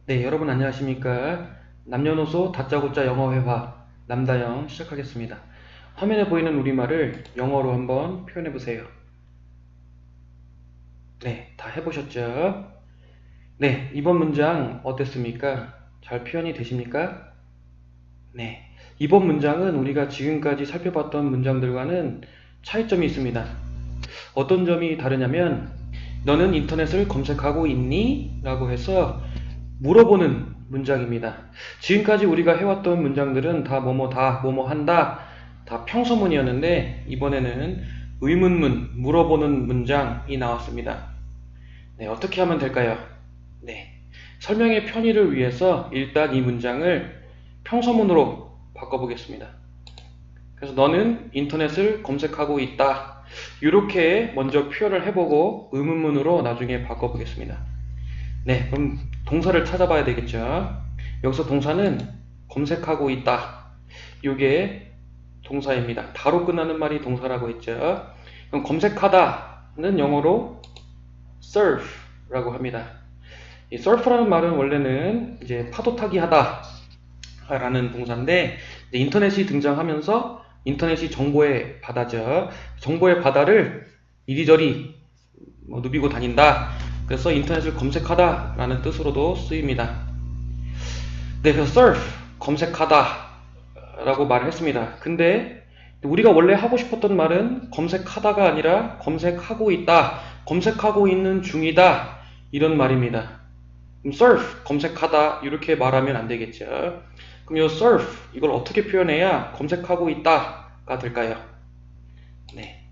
네, 여러분 안녕하십니까? 남녀노소 다짜고짜 영어 회화 남다영 시작하겠습니다. 화면에 보이는 우리말을 영어로 한번 표현해 보세요. 네, 다 해보셨죠? 네, 이번 문장 어땠습니까? 잘 표현이 되십니까? 네, 이번 문장은 우리가 지금까지 살펴봤던 문장들과는 차이점이 있습니다. 어떤 점이 다르냐면 너는 인터넷을 검색하고 있니? 라고 해서 물어보는 문장입니다. 지금까지 우리가 해왔던 문장들은 다 뭐뭐 한다, 다 평서문이었는데 이번에는 의문문, 물어보는 문장이 나왔습니다. 네, 어떻게 하면 될까요? 네, 설명의 편의를 위해서 일단 이 문장을 평서문으로 바꿔보겠습니다. 그래서 너는 인터넷을 검색하고 있다. 이렇게 먼저 표현을 해보고 의문문으로 나중에 바꿔보겠습니다. 네, 그럼 동사를 찾아봐야 되겠죠. 여기서 동사는 검색하고 있다. 이게 동사입니다. 다로 끝나는 말이 동사라고 했죠. 그럼 검색하다는 영어로 surf라고 합니다. 이 surf라는 말은 원래는 이제 파도 타기 하다 라는 동사인데 인터넷이 등장하면서 인터넷이 정보의 바다죠. 정보의 바다를 이리저리 누비고 다닌다. 그래서 인터넷을 검색하다 라는 뜻으로도 쓰입니다. 네, 그래서 surf, 검색하다 라고 말을 했습니다. 근데 우리가 원래 하고 싶었던 말은 검색하다가 아니라 검색하고 있다, 검색하고 있는 중이다 이런 말입니다. 그럼 surf, 검색하다 이렇게 말하면 안 되겠죠. 그럼 이 surf, 이걸 어떻게 표현해야 검색하고 있다가 될까요? 네.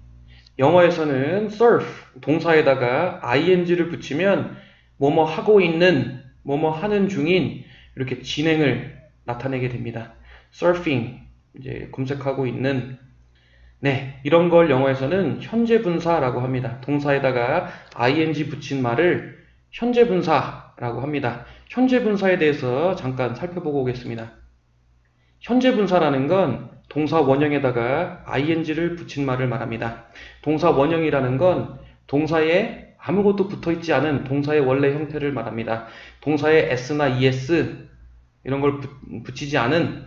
영어에서는 surf, 동사에다가 ing를 붙이면 뭐뭐 하고 있는, 뭐뭐 하는 중인 이렇게 진행을 나타내게 됩니다. surfing, 이제 검색하고 있는 네, 이런 걸 영어에서는 현재 분사라고 합니다. 동사에다가 ing 붙인 말을 현재 분사라고 합니다. 현재 분사에 대해서 잠깐 살펴보고 오겠습니다. 현재 분사라는 건 동사 원형에다가 ing를 붙인 말을 말합니다. 동사 원형이라는 건 동사에 아무것도 붙어있지 않은 동사의 원래 형태를 말합니다. 동사에 s나 es 이런 걸 붙이지 않은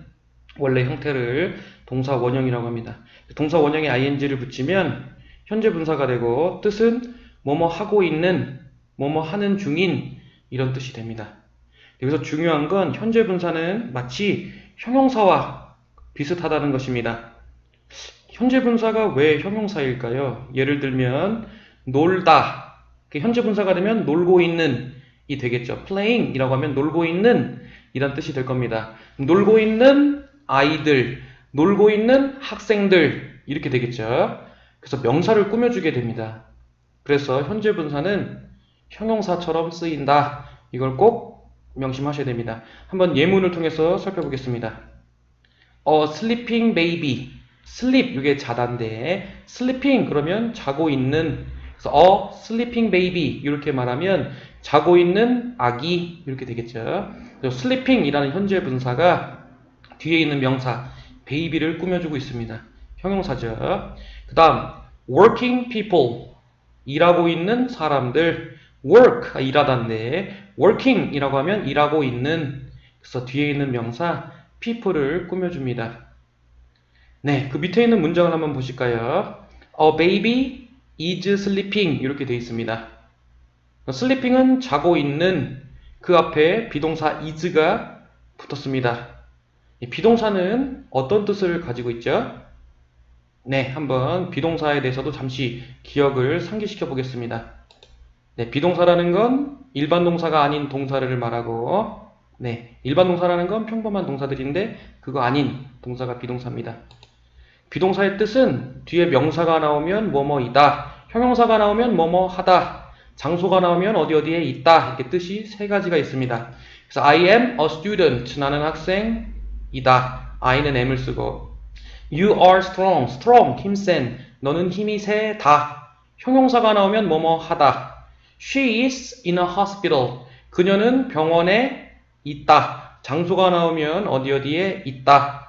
원래 형태를 동사 원형이라고 합니다. 동사 원형에 ing를 붙이면 현재 분사가 되고 뜻은 뭐뭐 하고 있는, 뭐뭐 하는 중인 이런 뜻이 됩니다. 여기서 중요한 건 현재 분사는 마치 형용사와 비슷하다는 것입니다. 현재 분사가 왜 형용사일까요? 예를 들면 놀다, 현재 분사가 되면 놀고 있는 이 되겠죠. playing 이라고 하면 놀고 있는 이란 뜻이 될 겁니다. 놀고 있는 아이들, 놀고 있는 학생들 이렇게 되겠죠. 그래서 명사를 꾸며주게 됩니다. 그래서 현재 분사는 형용사처럼 쓰인다. 이걸 꼭 명심하셔야 됩니다. 한번 예문을 통해서 살펴보겠습니다. A sleeping baby. sleep 이게 자다인데 sleeping 그러면 자고 있는 그래서 a sleeping baby 이렇게 말하면 자고 있는 아기 이렇게 되겠죠. 그래서 sleeping이라는 현재 분사가 뒤에 있는 명사 baby를 꾸며주고 있습니다. 형용사죠. 그 다음 working people 일하고 있는 사람들 work 일하다인데 working이라고 하면 일하고 있는 그래서 뒤에 있는 명사 people을 꾸며줍니다. 네, 그 밑에 있는 문장을 한번 보실까요? A baby is sleeping 이렇게 되어 있습니다. sleeping은 자고 있는 그 앞에 비동사 is가 붙었습니다. 이 비동사는 어떤 뜻을 가지고 있죠? 네, 한번 비동사에 대해서도 잠시 기억을 상기시켜 보겠습니다. 네, 비동사라는 건 일반 동사가 아닌 동사를 말하고 네, 일반 동사라는 건 평범한 동사들인데 그거 아닌 동사가 비동사입니다. 비동사의 뜻은 뒤에 명사가 나오면 뭐뭐이다, 형용사가 나오면 뭐뭐하다, 장소가 나오면 어디 어디에 있다 이렇게 뜻이 세 가지가 있습니다. 그래서 I am a student, 나는 학생이다. I는 am을 쓰고 You are strong, strong, 힘센, 너는 힘이 세다. 형용사가 나오면 뭐뭐하다. She is in a hospital, 그녀는 병원에 있다. 장소가 나오면 어디 어디에 있다.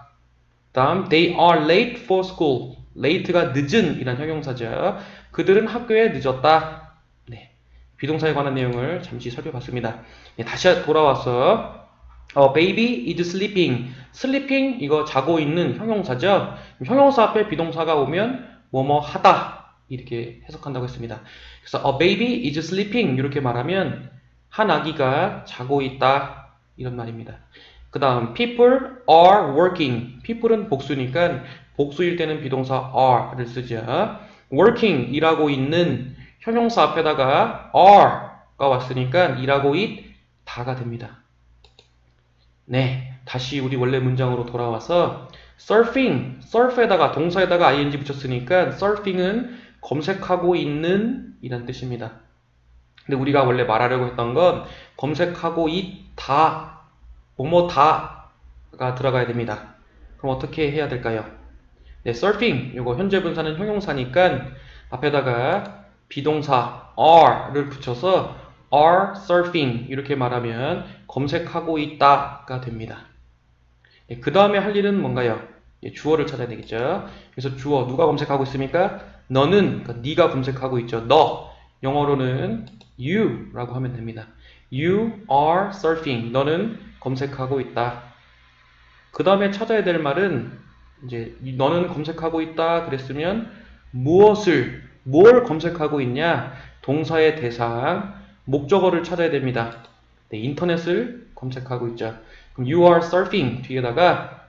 다음 They are late for school, late가 늦은 이란 형용사죠. 그들은 학교에 늦었다. 네. 비동사에 관한 내용을 잠시 살펴봤습니다. 네, 다시 돌아와서 baby is sleeping. sleeping 이거 자고 있는 형용사죠. 형용사 앞에 비동사가 오면 뭐뭐 하다 이렇게 해석한다고 했습니다. 그래서 a baby is sleeping 이렇게 말하면 한 아기가 자고 있다 이런 말입니다. 그 다음 people are working. people은 복수니까 복수일 때는 비동사 are를 쓰죠. working 일하고 있는 형용사 앞에다가 are가 왔으니까 일하고 있다가 됩니다. 네, 다시 우리 원래 문장으로 돌아와서 surfing, surf에다가 동사에다가 ing 붙였으니까 surfing은 검색하고 있는 이란 뜻입니다. 근데 우리가 원래 말하려고 했던 건 검색하고 있다, 뭐뭐다가 들어가야 됩니다. 그럼 어떻게 해야 될까요? 네, surfing, 이거 현재 분사는 형용사니까 앞에다가 비동사 are를 붙여서 are surfing 이렇게 말하면 검색하고 있다가 됩니다. 네, 그 다음에 할 일은 뭔가요? 네, 주어를 찾아야 되겠죠. 그래서 주어 누가 검색하고 있습니까? 너는, 그러니까 네가 검색하고 있죠. 너, 영어로는 you라고 하면 됩니다. You are surfing. 너는 검색하고 있다. 그 다음에 찾아야 될 말은 이제 너는 검색하고 있다 그랬으면 뭘 검색하고 있냐? 동사의 대상, 목적어를 찾아야 됩니다. 네, 인터넷을 검색하고 있죠. 그럼 you are surfing 뒤에다가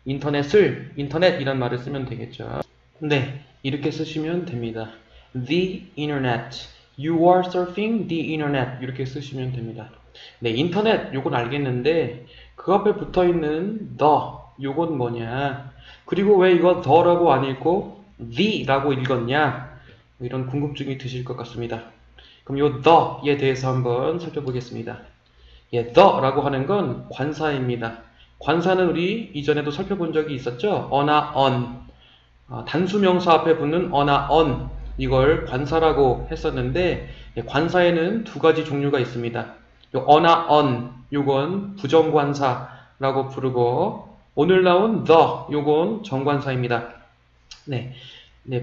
인터넷이란 말을 쓰면 되겠죠. 네, 이렇게 쓰시면 됩니다. The internet. You are surfing the internet. 이렇게 쓰시면 됩니다. 네, 인터넷 요건 알겠는데 그 앞에 붙어있는 the 요건 뭐냐? 그리고 왜 이거 the라고 안 읽고 the라고 읽었냐? 이런 궁금증이 드실 것 같습니다. 그럼 요 the에 대해서 한번 살펴보겠습니다. 예, the라고 하는 건 관사입니다. 관사는 우리 이전에도 살펴본 적이 있었죠? 어나 on. 단수명사 앞에 붙는 어나 on. 이걸 관사라고 했었는데 관사에는 두 가지 종류가 있습니다. 요 어나 on 요건 부정관사라고 부르고 오늘 나온 the 요건 정관사입니다. 네,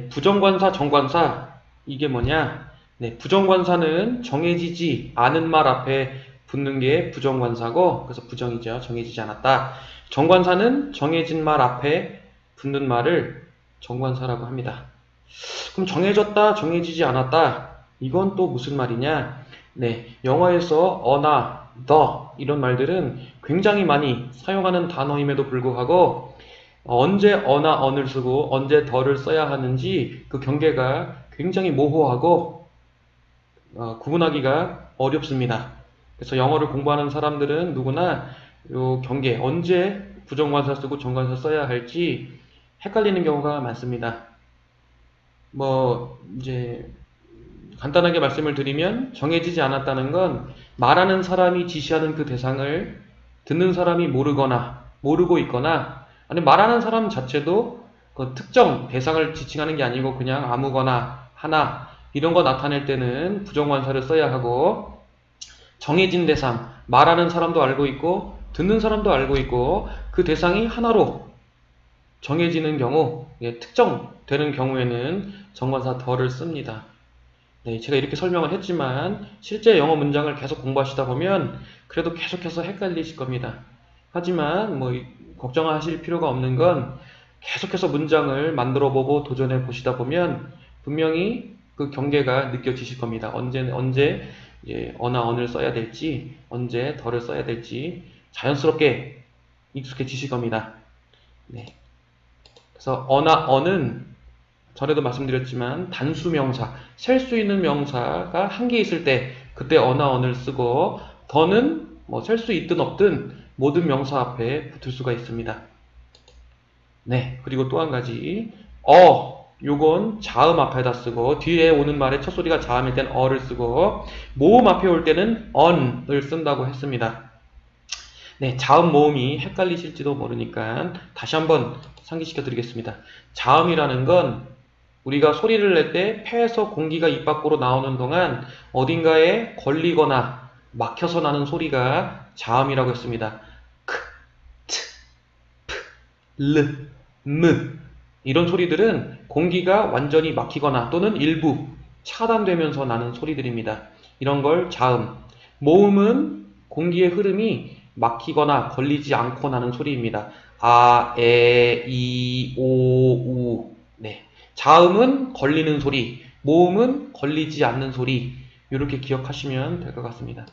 부정관사, 정관사 이게 뭐냐? 네, 부정관사는 정해지지 않은 말 앞에 붙는 게 부정관사고 그래서 부정이죠. 정해지지 않았다. 정관사는 정해진 말 앞에 붙는 말을 정관사라고 합니다. 그럼 정해졌다, 정해지지 않았다. 이건 또 무슨 말이냐? 네, 영어에서 어나, the 이런 말들은 굉장히 많이 사용하는 단어임에도 불구하고 언제 어나 on을 쓰고 언제 the를 써야 하는지 그 경계가 굉장히 모호하고 구분하기가 어렵습니다. 그래서 영어를 공부하는 사람들은 누구나 요 경계 언제 부정관사 쓰고 정관사 써야 할지 헷갈리는 경우가 많습니다. 이제 간단하게 말씀을 드리면 정해지지 않았다는 건 말하는 사람이 지시하는 그 대상을 듣는 사람이 모르고 있거나 아니면 말하는 사람 자체도 그 특정 대상을 지칭하는 게 아니고 그냥 아무거나 하나 이런 거 나타낼 때는 부정관사를 써야 하고 정해진 대상, 말하는 사람도 알고 있고 듣는 사람도 알고 있고 그 대상이 하나로 정해지는 경우, 특정되는 경우에는 정관사 the를 씁니다. 네, 제가 이렇게 설명을 했지만 실제 영어 문장을 계속 공부하시다 보면 그래도 계속해서 헷갈리실 겁니다. 하지만 걱정하실 필요가 없는 건 계속해서 문장을 만들어 보고 도전해 보시다 보면 분명히 그 경계가 느껴지실 겁니다. 언제 이제 어나 on을 써야 될지, 언제 the를 써야 될지 자연스럽게 익숙해지실 겁니다. 네. 그래서 어나 on은 전에도 말씀드렸지만 단수명사, 셀 수 있는 명사가 한 개 있을 때 그때 어나 on을 쓰고 the는 셀 수 있든 없든 모든 명사 앞에 붙을 수가 있습니다. 네, 그리고 또 한 가지 요건 자음 앞에다 쓰고 뒤에 오는 말의 첫 소리가 자음일 땐 어를 쓰고 모음 앞에 올 때는 on을 쓴다고 했습니다. 네, 자음 모음이 헷갈리실지도 모르니까 다시 한번 상기시켜 드리겠습니다. 자음이라는 건 우리가 소리를 낼 때 폐에서 공기가 입 밖으로 나오는 동안 어딘가에 걸리거나 막혀서 나는 소리가 자음이라고 했습니다. 크, 트, 프, 르, 무 이런 소리들은 공기가 완전히 막히거나 또는 일부 차단되면서 나는 소리들입니다. 이런 걸 자음. 모음은 공기의 흐름이 막히거나 걸리지 않고 나는 소리입니다. 아, 에, 이, 오, 우. 네. 자음은 걸리는 소리, 모음은 걸리지 않는 소리. 이렇게 기억하시면 될 것 같습니다.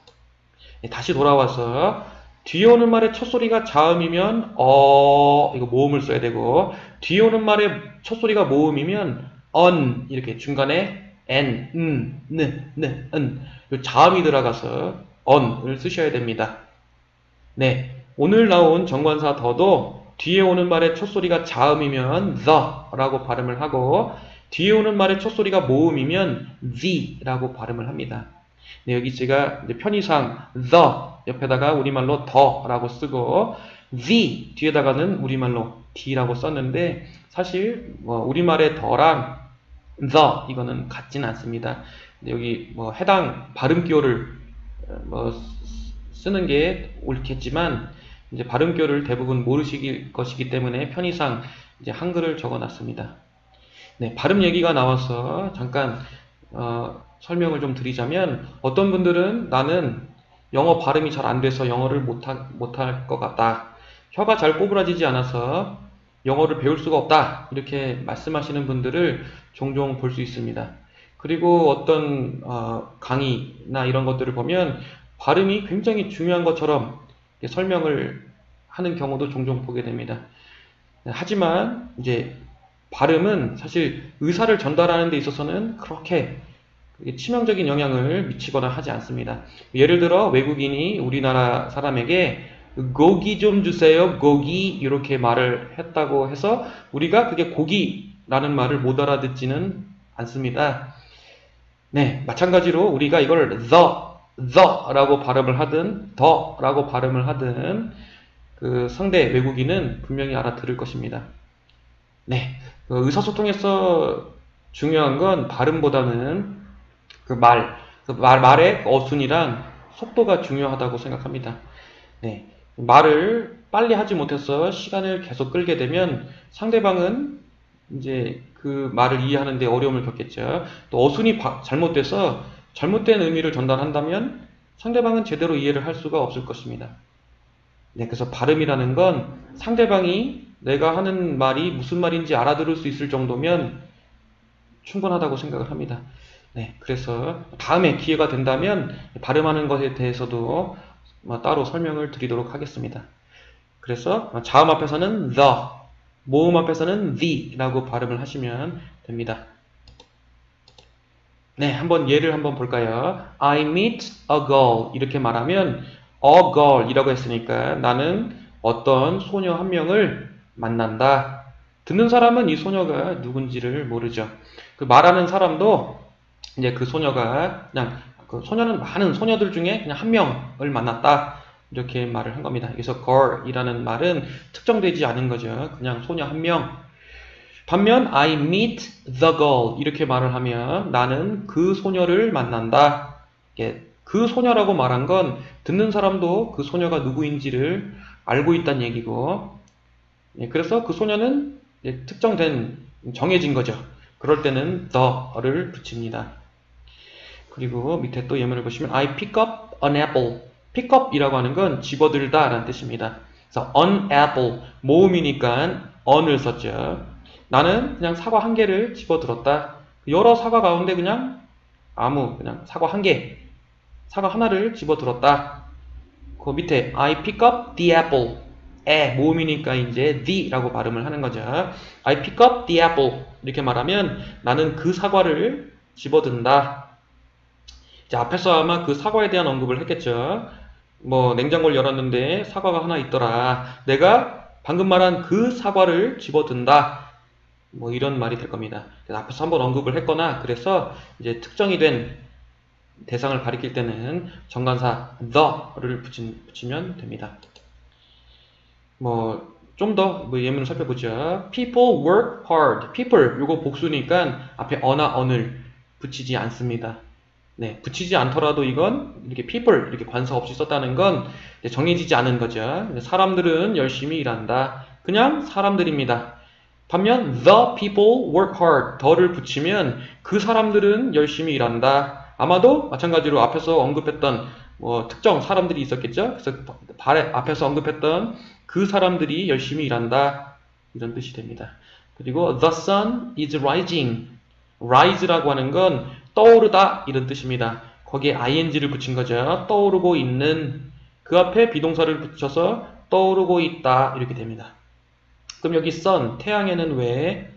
네, 다시 돌아와서 뒤에 오는 말의 첫 소리가 자음이면 이거 모음을 써야 되고, 뒤에 오는 말의 첫 소리가 모음이면 이렇게 중간에 n, 이 자음이 들어가서 on을 쓰셔야 됩니다. 네, 오늘 나온 정관사 더도 뒤에 오는 말의 첫 소리가 자음이면 the라고 발음을 하고, 뒤에 오는 말의 첫 소리가 모음이면 the라고 발음을 합니다. 네, 여기 제가 이제 편의상 the 옆에다가 우리말로 더라고 쓰고 the 뒤에다가는 우리말로 the라고 썼는데, 사실 우리말의 더랑 the 이거는 같지는 않습니다. 여기 해당 발음기호를 쓰는 게 옳겠지만, 이제 발음기호를 대부분 모르실 것이기 때문에 편의상 이제 한글을 적어놨습니다. 네, 발음 얘기가 나와서 잠깐 설명을 좀 드리자면, 어떤 분들은 나는 영어 발음이 잘 안 돼서 영어를 못할 것 같다, 혀가 잘 꼬부라지지 않아서 영어를 배울 수가 없다, 이렇게 말씀하시는 분들을 종종 볼 수 있습니다. 그리고 어떤 강의나 이런 것들을 보면 발음이 굉장히 중요한 것처럼 설명을 하는 경우도 종종 보게 됩니다. 하지만 이제 발음은 사실 의사를 전달하는 데 있어서는 그렇게 치명적인 영향을 미치거나 하지 않습니다. 예를 들어 외국인이 우리나라 사람에게 고기 좀 주세요, 고기, 이렇게 말을 했다고 해서 우리가 그게 고기라는 말을 못 알아듣지는 않습니다. 네, 마찬가지로 우리가 이걸 the라고 발음을 하든 the라고 발음을 하든 그 상대 외국인은 분명히 알아들을 것입니다. 네, 의사소통에서 중요한 건 발음보다는 말의 어순이랑 속도가 중요하다고 생각합니다. 네, 말을 빨리 하지 못해서 시간을 계속 끌게 되면 상대방은 이제 그 말을 이해하는데 어려움을 겪겠죠. 또 어순이 잘못돼서 잘못된 의미를 전달한다면 상대방은 제대로 이해를 할 수가 없을 것입니다. 네, 그래서 발음이라는 건 상대방이 내가 하는 말이 무슨 말인지 알아들을 수 있을 정도면 충분하다고 생각을 합니다. 네, 그래서 다음에 기회가 된다면 발음하는 것에 대해서도 따로 설명을 드리도록 하겠습니다. 그래서 자음 앞에서는 the, 모음 앞에서는 the라고 발음을 하시면 됩니다. 네, 한번 예를 한번 볼까요? I meet a girl, 이렇게 말하면 a girl 이라고 했으니까 나는 어떤 소녀 한 명을 만난다. 듣는 사람은 이 소녀가 누군지를 모르죠. 그 말하는 사람도 이제 그 소녀가 그냥 소녀는 많은 소녀들 중에 그냥 한 명을 만났다, 이렇게 말을 한 겁니다. 그래서 girl이라는 말은 특정되지 않은 거죠. 그냥 소녀 한 명. 반면 I meet the girl 이렇게 말을 하면 나는 그 소녀를 만난다. 그 소녀라고 말한 건 듣는 사람도 그 소녀가 누구인지를 알고 있다는 얘기고, 그래서 그 소녀는 특정된, 정해진 거죠. 그럴 때는 the를 붙입니다. 그리고 밑에 또 예문을 보시면 I pick up an apple. pick up이라고 하는 건 집어들다 라는 뜻입니다. 그래서 an apple, 모음이니까 on을 썼죠. 나는 그냥 사과 한 개를 집어들었다. 여러 사과 가운데 그냥 사과 한 개, 사과 하나를 집어들었다. 그 밑에 I pick up the apple. 모음이니까 이제 the라고 발음을 하는 거죠. I pick up the apple. 이렇게 말하면 나는 그 사과를 집어든다. 자, 앞에서 아마 그 사과에 대한 언급을 했겠죠. 냉장고를 열었는데 사과가 하나 있더라. 내가 방금 말한 그 사과를 집어든다. 이런 말이 될 겁니다. 그래서 앞에서 한번 언급을 했거나, 그래서 이제 특정이 된 대상을 가리킬 때는 정관사 the를 붙이면 됩니다. 좀 더 예문을 살펴보죠. People work hard. People, 요거 복수니까 앞에 어나 on을 붙이지 않습니다. 네, 붙이지 않더라도 이건 이렇게 people 이렇게 관사 없이 썼다는 건 정해지지 않은 거죠. 사람들은 열심히 일한다. 그냥 사람들입니다. 반면 the people work hard, 더를 붙이면 그 사람들은 열심히 일한다. 아마도 마찬가지로 앞에서 언급했던 뭐 특정 사람들이 있었겠죠. 그래서 앞에서 언급했던 그 사람들이 열심히 일한다. 이런 뜻이 됩니다. 그리고 the sun is rising. rise라고 하는 건 떠오르다 이런 뜻입니다. 거기에 ing를 붙인 거죠. 떠오르고 있는 그 앞에 비동사를 붙여서 떠오르고 있다 이렇게 됩니다. 그럼 여기 sun, 태양에는 왜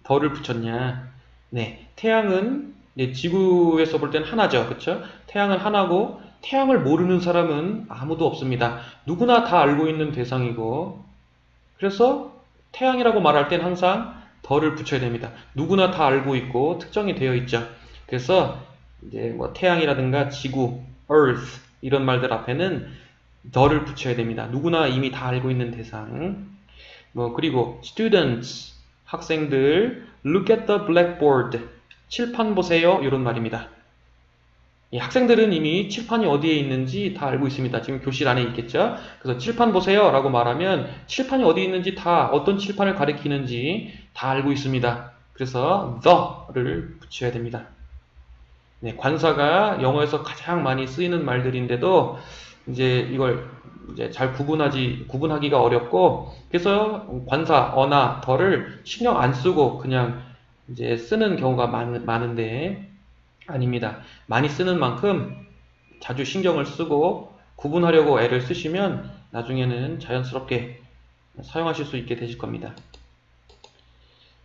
더를 붙였냐? 네, 태양은 지구에서 볼 때는 하나죠. 그렇죠? 태양은 하나고 태양을 모르는 사람은 아무도 없습니다. 누구나 다 알고 있는 대상이고 그래서 태양이라고 말할 땐 항상 더를 붙여야 됩니다. 누구나 다 알고 있고 특정이 되어 있죠. 그래서 이제 뭐 태양이라든가 지구, earth 이런 말들 앞에는 더를 붙여야 됩니다. 누구나 이미 다 알고 있는 대상. 뭐 그리고 students 학생들 look at the blackboard 칠판 보세요 이런 말입니다. 이 학생들은 이미 칠판이 어디에 있는지 다 알고 있습니다. 지금 교실 안에 있겠죠. 그래서 칠판 보세요 라고 말하면 칠판이 어디 있는지 다 어떤 칠판을 가리키는지 다 알고 있습니다. 그래서 the를 붙여야 됩니다. 네, 관사가 영어에서 가장 많이 쓰이는 말들인데도 이제 이걸 이제 잘 구분하기가 어렵고 그래서 관사, 어나, 더를 신경 안 쓰고 그냥 이제 쓰는 경우가 많은데 아닙니다. 많이 쓰는 만큼 자주 신경을 쓰고 구분하려고 애를 쓰시면 나중에는 자연스럽게 사용하실 수 있게 되실 겁니다.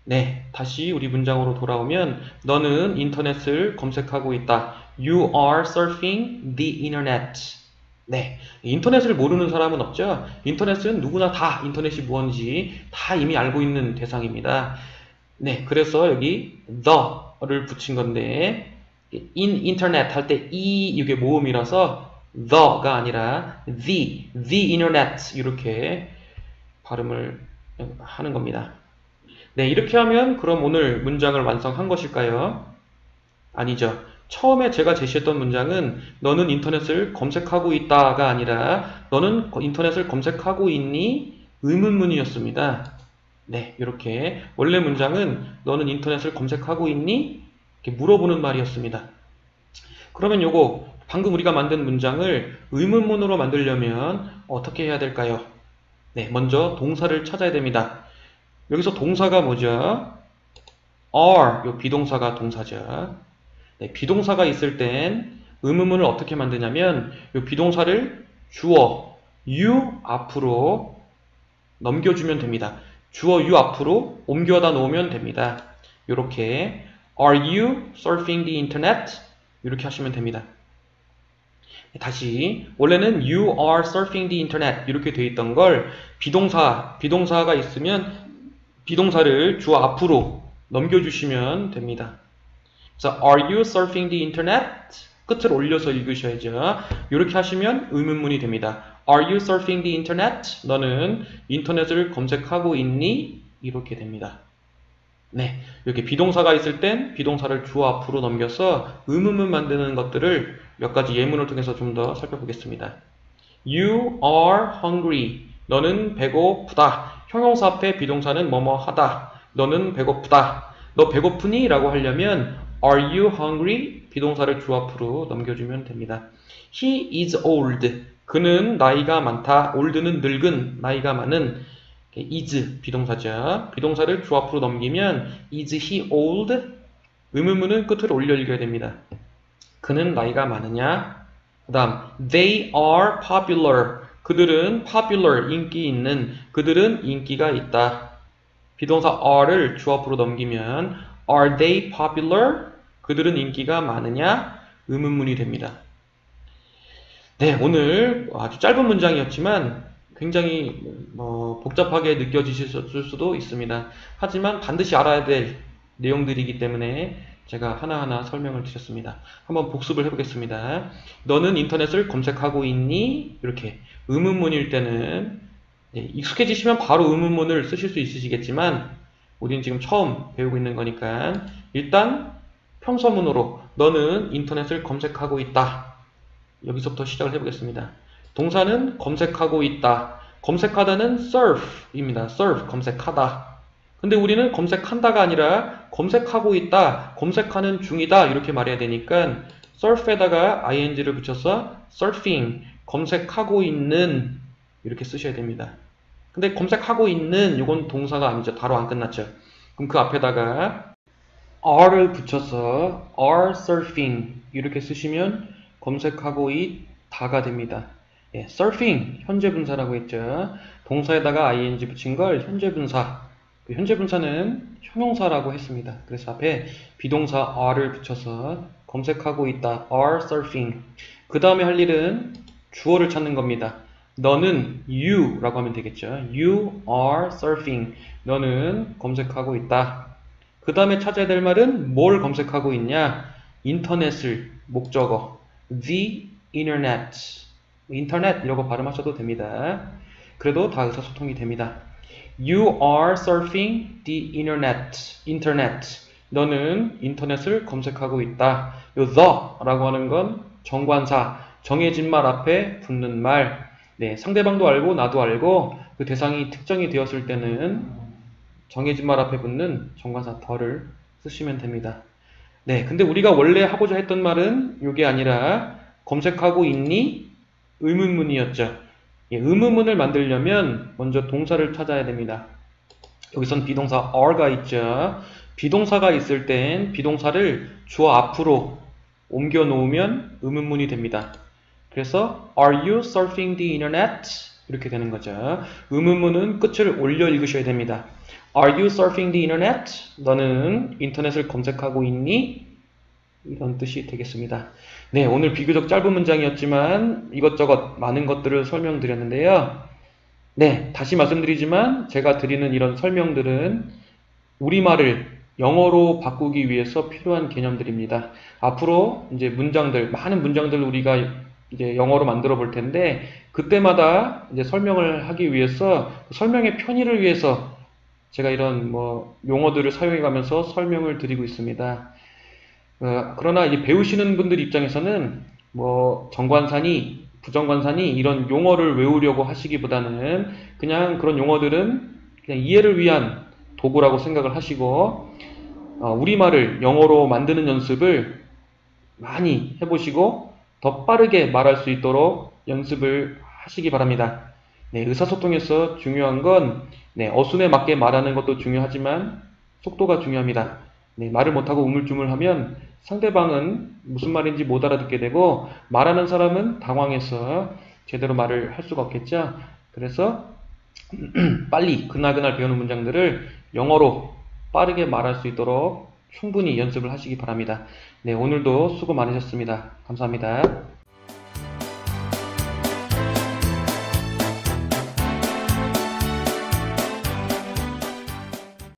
네, 다시 우리 문장으로 돌아오면 너는 인터넷을 검색하고 있다. You are surfing the internet. 네, 인터넷을 모르는 사람은 없죠. 인터넷은 누구나 다 인터넷이 무엇인지 다 이미 알고 있는 대상입니다. 네, 그래서 여기 the를 붙인 건데 in internet 할 때 이게 모음이라서 the가 아니라 the internet 이렇게 발음을 하는 겁니다. 네, 이렇게 하면 그럼 오늘 문장을 완성한 것일까요? 아니죠. 처음에 제가 제시했던 문장은 너는 인터넷을 검색하고 있다가 아니라 너는 인터넷을 검색하고 있니? 의문문이었습니다. 네, 이렇게 원래 문장은 너는 인터넷을 검색하고 있니? 이렇게 물어보는 말이었습니다. 그러면 요거 방금 우리가 만든 문장을 의문문으로 만들려면 어떻게 해야 될까요? 네, 먼저 동사를 찾아야 됩니다. 여기서 동사가 뭐죠? are, 요 비동사가 동사죠. 네, 비동사가 있을 땐 의문문을 어떻게 만드냐면 요 비동사를 주어 you 앞으로 넘겨주면 됩니다. 주어 you 앞으로 옮겨다 놓으면 됩니다. 이렇게 Are you surfing the internet? 이렇게 하시면 됩니다. 다시 원래는 you are surfing the internet 이렇게 돼 있던 걸 비동사가 있으면 비동사를 주어 앞으로 넘겨주시면 됩니다. 그래서 Are you surfing the internet? 끝을 올려서 읽으셔야죠. 이렇게 하시면 의문문이 됩니다. Are you surfing the internet? 너는 인터넷을 검색하고 있니? 이렇게 됩니다. 네, 이렇게 비동사가 있을 땐 비동사를 주어 앞으로 넘겨서 의문문 만드는 것들을 몇 가지 예문을 통해서 좀 더 살펴보겠습니다. You are hungry. 너는 배고프다. 형용사 앞에 비동사는 뭐뭐 하다. 너는 배고프다. 너 배고프니? 라고 하려면 Are you hungry? 비동사를 주어 앞으로 넘겨주면 됩니다. He is old. 그는 나이가 많다. old는 늙은, 나이가 많은. is 비동사죠. 비동사를 주어 앞으로 넘기면 is he old? 의문문은 끝을 올려 읽어야 됩니다. 그는 나이가 많으냐? 그 다음 they are popular. 그들은 popular, 인기 있는. 그들은 인기가 있다. 비동사 are를 주어 앞으로 넘기면 are they popular? 그들은 인기가 많으냐? 의문문이 됩니다. 네, 오늘 아주 짧은 문장이었지만 굉장히 복잡하게 느껴지실 수도 있습니다. 하지만 반드시 알아야 될 내용들이기 때문에 제가 하나하나 설명을 드렸습니다. 한번 복습을 해보겠습니다. 너는 인터넷을 검색하고 있니? 이렇게 의문문일 때는 익숙해지시면 바로 의문문을 쓰실 수 있으시겠지만 우리는 지금 처음 배우고 있는 거니까 일단 평서문으로 너는 인터넷을 검색하고 있다. 여기서부터 시작을 해보겠습니다. 동사는 검색하고 있다. 검색하다는 surf입니다. surf, 검색하다. 근데 우리는 검색한다가 아니라 검색하고 있다, 검색하는 중이다 이렇게 말해야 되니까 surf에다가 ing를 붙여서 surfing, 검색하고 있는 이렇게 쓰셔야 됩니다. 근데 검색하고 있는 이건 동사가 아니죠. 바로 안 끝났죠. 그럼 그 앞에다가 are를 붙여서 are surfing 이렇게 쓰시면 검색하고 있다가 됩니다. 예, surfing 현재 분사라고 했죠. 동사에다가 ing 붙인 걸 현재 분사. 그 현재 분사는 형용사라고 했습니다. 그래서 앞에 비동사 are를 붙여서 검색하고 있다. are surfing. 그 다음에 할 일은 주어를 찾는 겁니다. 너는 you라고 하면 되겠죠. You are surfing. 너는 검색하고 있다. 그 다음에 찾아야 될 말은 뭘 검색하고 있냐? 인터넷을 목적어. The internet. 인터넷 이라고 발음하셔도 됩니다. 그래도 다 의사소통이 됩니다. You are surfing the internet. 너는 인터넷을 검색하고 있다. 요 the라고 하는 건 정관사, 정해진 말 앞에 붙는 말. 네, 상대방도 알고 나도 알고 그 대상이 특정이 되었을 때는 정해진 말 앞에 붙는 정관사 the를 쓰시면 됩니다. 네, 근데 우리가 원래 하고자 했던 말은 이게 아니라 검색하고 있니? 의문문이었죠. 예, 의문문을 만들려면 먼저 동사를 찾아야 됩니다. 여기선 비동사 are가 있죠. 비동사가 있을 땐 비동사를 주어 앞으로 옮겨 놓으면 의문문이 됩니다. 그래서 Are you surfing the internet? 이렇게 되는 거죠. 의문문은 끝을 올려 읽으셔야 됩니다. Are you surfing the internet? 너는 인터넷을 검색하고 있니? 이런 뜻이 되겠습니다. 네, 오늘 비교적 짧은 문장이었지만 이것저것 많은 것들을 설명드렸는데요. 네, 다시 말씀드리지만 제가 드리는 이런 설명들은 우리말을 영어로 바꾸기 위해서 필요한 개념들입니다. 앞으로 이제 문장들, 많은 문장들을 우리가 이제 영어로 만들어 볼 텐데 그때마다 이제 설명을 하기 위해서 설명의 편의를 위해서 제가 이런 용어들을 사용해 가면서 설명을 드리고 있습니다. 그러나 이제 배우시는 분들 입장에서는 정관사니 부정관사니 이런 용어를 외우려고 하시기보다는 그냥 그런 용어들은 그냥 이해를 위한 도구라고 생각을 하시고 우리말을 영어로 만드는 연습을 많이 해보시고 더 빠르게 말할 수 있도록 연습을 하시기 바랍니다. 네, 의사소통에서 중요한 건 어순에 맞게 말하는 것도 중요하지만 속도가 중요합니다. 네, 말을 못하고 우물쭈물하면 상대방은 무슨 말인지 못 알아듣게 되고 말하는 사람은 당황해서 제대로 말을 할 수가 없겠죠. 그래서 빨리 그날 배우는 문장들을 영어로 빠르게 말할 수 있도록 충분히 연습을 하시기 바랍니다. 네, 오늘도 수고 많으셨습니다. 감사합니다.